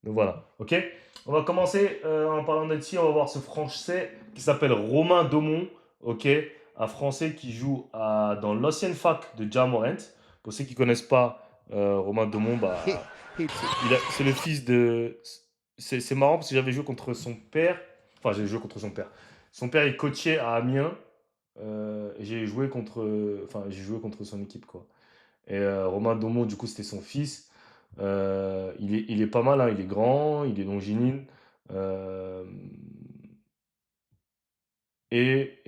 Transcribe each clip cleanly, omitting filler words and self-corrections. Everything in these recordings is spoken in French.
Donc voilà, ok. On va commencer en parlant d'Haïti. On va voir ce Français qui s'appelle Romain Domon, ok. Un Français qui joue dans l'ancienne fac de Jamorent. Pour ceux qui ne connaissent pas Romain Domon, bah, c'est le fils de. C'est marrant parce que j'avais joué contre son père. Enfin, j'ai joué contre son père. Son père est coaché à Amiens. Et j'ai joué contre son équipe, quoi. Et Romain Domon, du coup, c'était son fils. Il est pas mal, hein, il est grand, il est longiligne. euh, et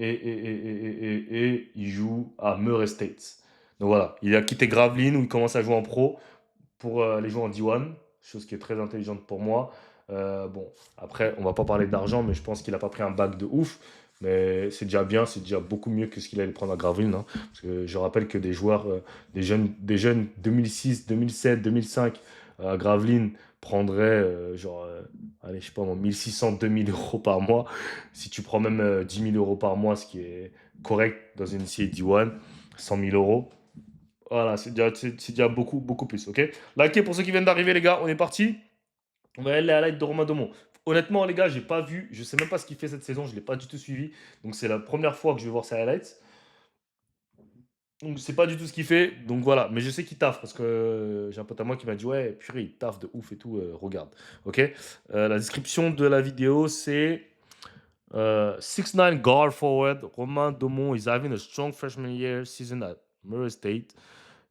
il joue à Murray State. Donc voilà, il a quitté Gravelines où il commence à jouer en pro pour aller jouer en D1, chose qui est très intelligente pour moi. Bon, après, on va pas parler d'argent, mais je pense qu'il a pas pris un bac de ouf. Mais c'est déjà bien, c'est déjà beaucoup mieux que ce qu'il allait prendre à Gravelines, hein. Parce que je rappelle que des joueurs, des jeunes 2006, 2007, 2005 à Gravelines prendraient allez, je sais pas moi, 1600, 2000 euros par mois. Si tu prends même 10 000 euros par mois, ce qui est correct dans une NCAA D1, 100 000 euros, voilà, c'est déjà beaucoup, beaucoup plus, ok? Likez pour ceux qui viennent d'arriver, les gars, on est parti. On va aller à la light de Romain Domon. Honnêtement, les gars, j'ai pas vu, je sais même pas ce qu'il fait cette saison, je l'ai pas du tout suivi. Donc c'est la première fois que je vais voir ses highlights. Donc c'est pas du tout ce qu'il fait, donc voilà. Mais je sais qu'il taffe parce que j'ai un pote à moi qui m'a dit ouais, purée, il taffe de ouf et tout, regarde. Ok? La description de la vidéo, c'est 6'9" guard forward, Romain Domon is having a strong freshman year season at Murray State.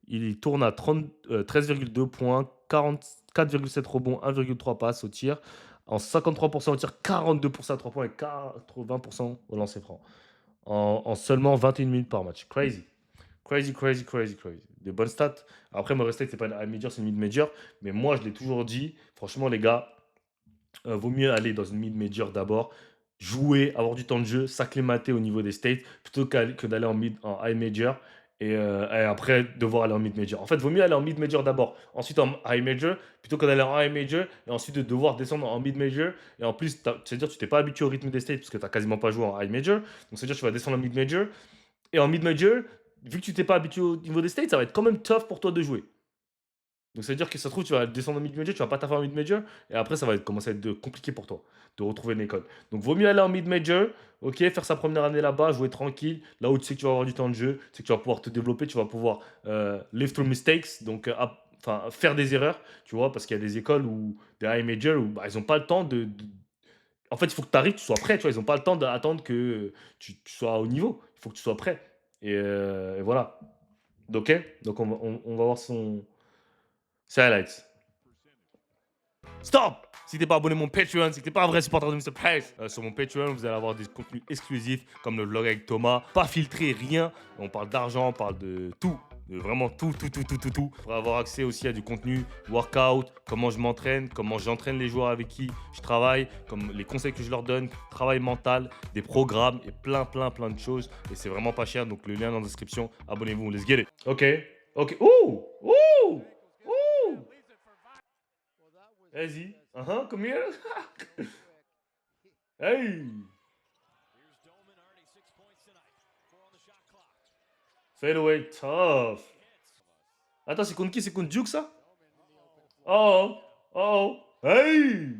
Il tourne à 13,2 points, 44,7 rebonds, 1,3 passes au tir, en 53% au tir, 42% à 3 points et 80% au lancer franc. En seulement 21 minutes par match. Crazy. Crazy, crazy, crazy, crazy. Des bonnes stats. Après, Morris State, c'est pas une high major, c'est une mid major. Mais moi, je l'ai toujours dit. Franchement, les gars, vaut mieux aller dans une mid major d'abord, jouer, avoir du temps de jeu, s'acclimater au niveau des states, plutôt que d'aller en high major et après devoir aller en mid major. En fait, vaut mieux aller en mid major d'abord, ensuite en high major, plutôt que d'aller en high major et ensuite de devoir descendre en mid major. Et en plus, c'est-à-dire que tu t'es pas habitué au rythme des states parce que tu n'as quasiment pas joué en high major. Donc, c'est-à-dire que tu vas descendre en mid major. Et en mid major, vu que tu t'es pas habitué au niveau des states, ça va être quand même tough pour toi de jouer. Donc, ça veut dire que ça se trouve, tu vas descendre en mid-major, tu vas pas t'avoir en mid-major, et après, ça va commencer à être compliqué pour toi de retrouver une école. Donc, vaut mieux aller en mid-major, ok, faire sa première année là-bas, jouer tranquille, là où tu sais que tu vas avoir du temps de jeu, tu sais que tu vas pouvoir te développer, tu vas pouvoir live through mistakes, donc enfin, faire des erreurs, tu vois, parce qu'il y a des écoles ou des high major où bah, ils n'ont pas le temps En fait, il faut que tu arrives, tu sois prêt, tu vois, ils n'ont pas le temps d'attendre que tu sois au niveau, il faut que tu sois prêt. Et voilà. Ok, donc on va voir ses highlights. Stop! Si t'es pas abonné à mon Patreon, c'est que t'es pas un vrai supporter de Mr. Price. Sur mon Patreon, vous allez avoir des contenus exclusifs comme le vlog avec Thomas, pas filtré, rien. On parle d'argent, on parle de tout. De vraiment tout, tout, tout, tout, tout, tout. Pour avoir accès aussi à du contenu, workout, comment je m'entraîne, comment j'entraîne les joueurs avec qui je travaille, comme les conseils que je leur donne, travail mental, des programmes et plein, plein, plein de choses. Et c'est vraiment pas cher, donc le lien dans la description. Abonnez-vous, let's get it. Ok, ok. Ouh! Ouh! Ouh! Vas-y. Come here. Hey! Fade away, tough. Attends, c'est contre qui? C'est contre Duke, ça? Oh! Oh! Hey!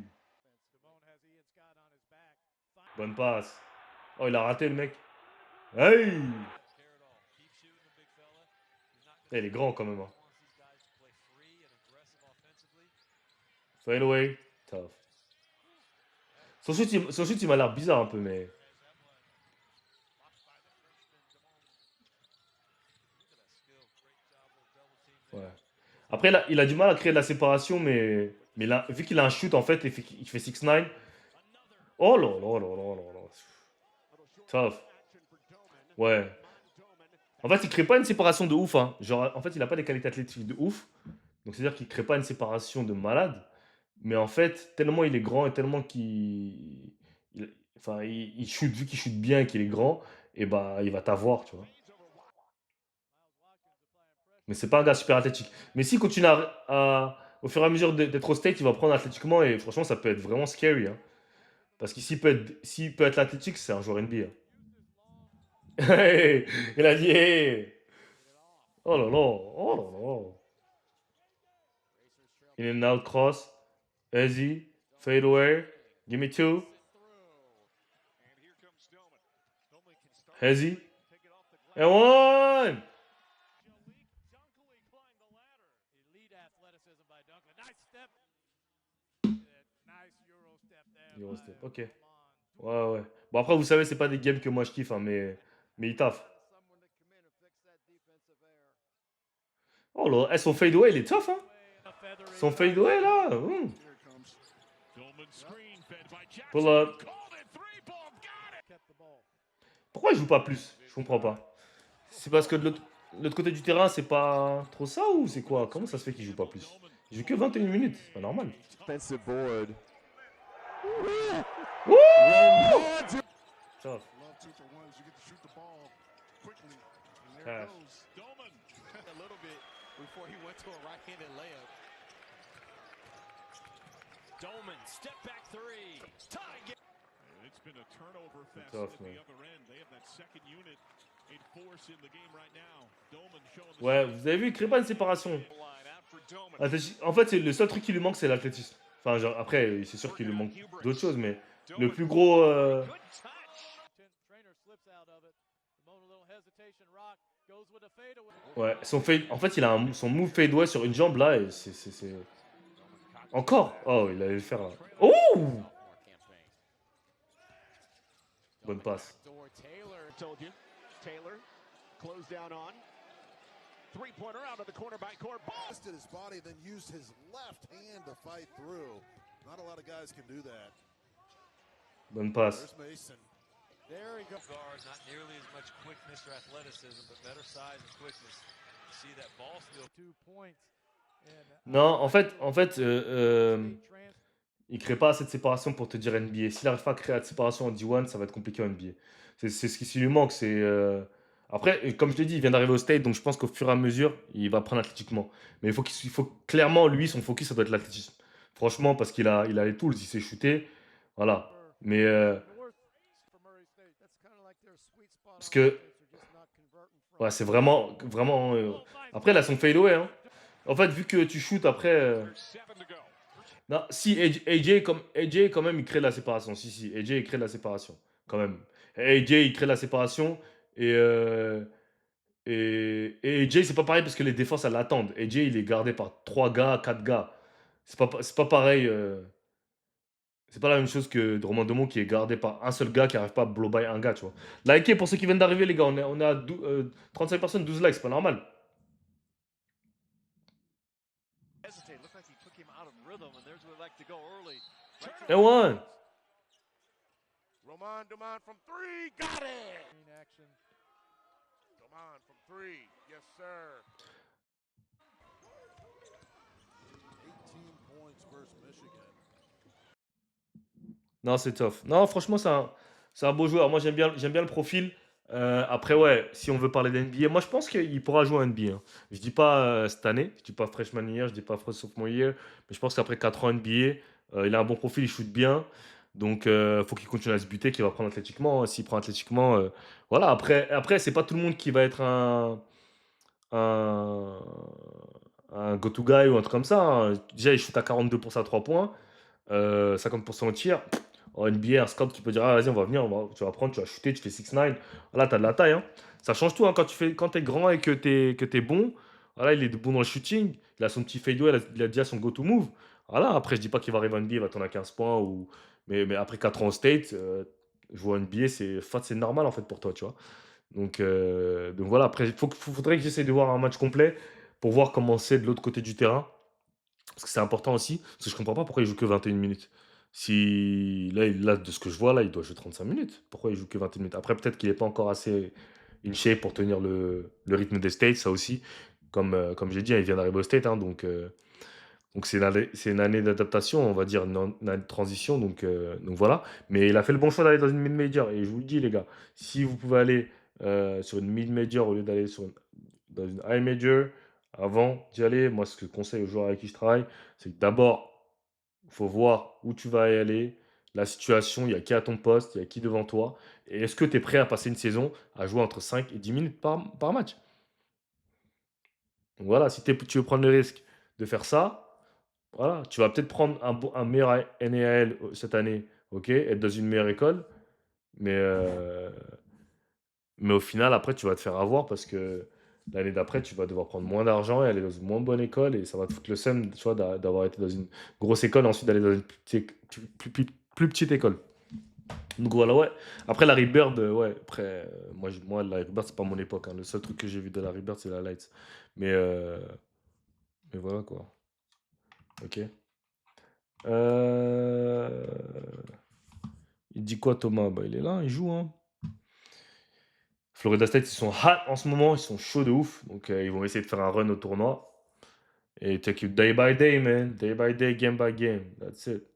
Bonne passe. Oh, il a raté, le mec. Hey! Il est grand, quand même, hein. Fade away, tough. Son shoot, il m'a l'air bizarre un peu, mais... Ouais. Après, il a du mal à créer de la séparation, mais là, vu qu'il a un shoot, en fait, il fait 6-9. Oh là là là là là là. Tough. Ouais. En fait, il crée pas une séparation de ouf, hein. Genre, en fait, il a pas des qualités athlétiques de ouf. Donc, c'est-à-dire qu'il crée pas une séparation de malade. Mais en fait, tellement il est grand et tellement enfin, il shoot, vu qu'il shoot bien et qu'il est grand, et bah, il va t'avoir, tu vois. Mais c'est pas un gars super athlétique. Mais s'il continue au fur et à mesure d'être au state, il va prendre athlétiquement et franchement, ça peut être vraiment scary, hein. Parce que s'il peut être athlétique, c'est un joueur NBA, hein. Hey, il a dit, hey. Oh là là, oh là là. In and out cross. Easy. Fade away. Give me two. Easy. And one. Euro step. Ok. Ouais, ouais. Bon, après, vous savez, c'est pas des games que moi je kiffe, hein, mais il taffe. Oh là, son fade away, il est tough, hein. Son fade away, là. Pull up. Pourquoi il joue pas plus? Je comprends pas. C'est parce que de l'autre côté du terrain, c'est pas trop ça ou c'est quoi? Comment ça se fait qu'il joue pas plus? Il joue que 21 minutes, c'est pas normal. Defensive board. Wouh! Tough. Cash. Doman, step back three. Tie game. It's been a turnover fest Tough, at man. the other end. They have that second unit in force in the game right now. Doman showing the Ouais, vous avez vu, il crée pas une séparation. line out for Doman. En fait, le seul truc qui lui manque, c'est l'athlétisme. Enfin, genre, après, c'est sûr qu'il lui manque d'autres choses, mais le plus gros. Good touch. Ouais, son fade. En fait, il a son move fadeaway sur une jambe là, et c'est. Encore? Oh, il allait le faire là. Oh! Bonne passe. Taylor told you. Taylor closed down on. Three-pointer out of the corner by Core. Busted his body, then used his left hand to fight through. Not a lot of guys can do that. Bonne passe. There's Mason. There he goes. Guard, not nearly as much quickness or athleticism, but better size and quickness. See that ball steal. 2 points. Non, en fait, il crée pas assez de séparation pour te dire NBA. S'il n'arrive pas à créer la séparation en D1, ça va être compliqué en NBA. C'est ce qui lui manque. Après, comme je t'ai dit, il vient d'arriver au State, donc je pense qu'au fur et à mesure, il va prendre athlétiquement. Mais il faut clairement, lui, son focus, ça doit être l'athlétisme. Franchement, parce il a les tools, il sait shooter. Voilà. Mais parce que ouais, c'est vraiment. Après, là, son fadeaway. Hein. En fait, vu que tu shootes après. Seven to go. Non, si AJ, quand même, il crée de la séparation. Si, AJ, il crée de la séparation. Quand même. AJ, il crée de la séparation. Et AJ, c'est pas pareil parce que les défenses, elles l'attendent. AJ, il est gardé par 3 gars, 4 gars. C'est pas pareil. C'est pas la même chose que Romain Domo qui est gardé par un seul gars qui arrive pas à blow by un gars, tu vois. Likez pour ceux qui viennent d'arriver, les gars. On est à 35 personnes, 12 likes, c'est pas normal. Hesitate. Looked like he took him out of rhythm, and there's where we like to go early. Et one. Roman Duman from three. Got it. Duman from three. Yes, sir. 18 points versus Michigan. Non, c'est tough. Non, franchement, c'est un beau joueur. Moi, j'aime bien le profil. Après, ouais, si on veut parler d'NBA, moi, je pense qu'il pourra jouer en NBA. Hein. Je dis pas cette année, je dis pas freshman year, je dis pas sophomore year, mais je pense qu'après 4 ans NBA, il a un bon profil, il shoot bien. Donc, faut qu'il continue à se buter, qu'il va prendre athlétiquement. Hein. S'il prend athlétiquement, voilà. Après c'est pas tout le monde qui va être un, un go-to guy ou un truc comme ça. Hein. Déjà, il shoot à 42% à 3 points, 50% au tir. En NBA, un scout qui peut dire ah, vas-y, on va venir, tu vas prendre, tu vas shooter, tu fais 6-9. Voilà, tu as de la taille. Hein. Ça change tout hein, quand tu es grand et que tu es bon. Voilà, il est bon dans le shooting. Il a son petit fadeaway, il a déjà son go-to move. Voilà, après, je dis pas qu'il va arriver en NBA, il va tourner à 15 points. Mais après 4 ans au State, jouer en NBA, c'est normal en fait pour toi, tu vois. Donc voilà, après, faudrait que j'essaie de voir un match complet pour voir comment c'est de l'autre côté du terrain. Parce que c'est important aussi. Parce que je comprends pas pourquoi il joue que 21 minutes. Si là, de ce que je vois, là, il doit jouer 35 minutes. Pourquoi il joue que 21 minutes? Après, peut-être qu'il n'est pas encore assez in shape pour tenir le rythme des States, ça aussi. Comme j'ai dit, hein, il vient d'arriver au State, hein, donc c'est une année d'adaptation, on va dire, une année de transition. Donc voilà. Mais il a fait le bon choix d'aller dans une mid-major. Et je vous le dis, les gars, si vous pouvez aller sur une mid-major au lieu d'aller dans une high major, avant d'y aller, moi, ce que je conseille aux joueurs avec qui je travaille, c'est que d'abord, il faut voir où tu vas y aller, la situation, il y a qui à ton poste, il y a qui devant toi. Et est-ce que tu es prêt à passer une saison à jouer entre 5 et 10 minutes par match? Donc voilà, si tu veux prendre le risque de faire ça, Voilà, tu vas peut-être prendre un meilleur NAL cette année, OK, être dans une meilleure école, mais au final, après, tu vas te faire avoir parce que l'année d'après, tu vas devoir prendre moins d'argent et aller dans une moins bonne école et ça va te foutre le seum, tu vois, d'avoir été dans une grosse école, ensuite d'aller dans une plus petite école. Donc voilà, ouais. Après, Larry Bird, ouais, après, moi, Larry Bird, c'est pas mon époque, hein. Le seul truc que j'ai vu de Larry Bird, c'est la Lights. Mais, euh, mais voilà, quoi. Ok. Euh, Il dit quoi, Thomas? Bah, il est là, il joue, hein. Florida State, ils sont hot en ce moment, ils sont chauds de ouf. Donc, ils vont essayer de faire un run au tournoi. Et take you day by day, man. Day by day, game by game. That's it.